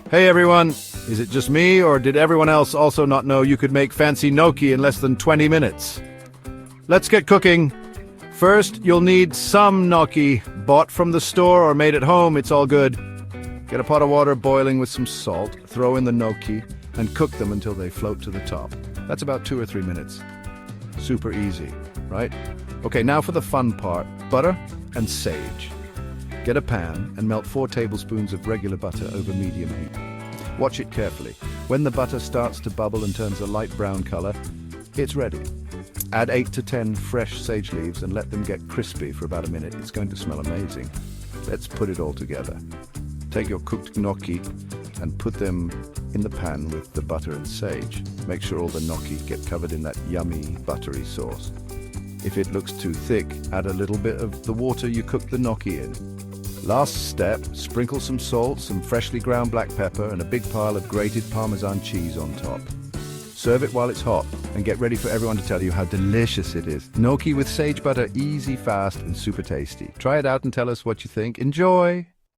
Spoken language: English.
Hey everyone! Is it just me, or did everyone else also not know you could make fancy gnocchi in less than 20 minutes? Let's get cooking! First, you'll need some gnocchi, bought from the store or made at home, it's all good. Get a pot of water boiling with some salt, throw in the gnocchi, and cook them until they float to the top. That's about 2 or 3 minutes. Super easy, right? Okay, now for the fun part, butter and sage. Get a pan and melt 4 tablespoons of regular butter over medium heat. Watch it carefully. When the butter starts to bubble and turns a light brown color, it's ready. Add 8 to 10 fresh sage leaves and let them get crispy for about a minute. It's going to smell amazing. Let's put it all together. Take your cooked gnocchi and put them in the pan with the butter and sage. Make sure all the gnocchi get covered in that yummy, buttery sauce. If it looks too thick, add a little bit of the water you cooked the gnocchi in. Last step, sprinkle some salt, some freshly ground black pepper, and a big pile of grated Parmesan cheese on top. Serve it while it's hot, and get ready for everyone to tell you how delicious it is. Gnocchi with sage butter, easy, fast, and super tasty. Try it out and tell us what you think. Enjoy!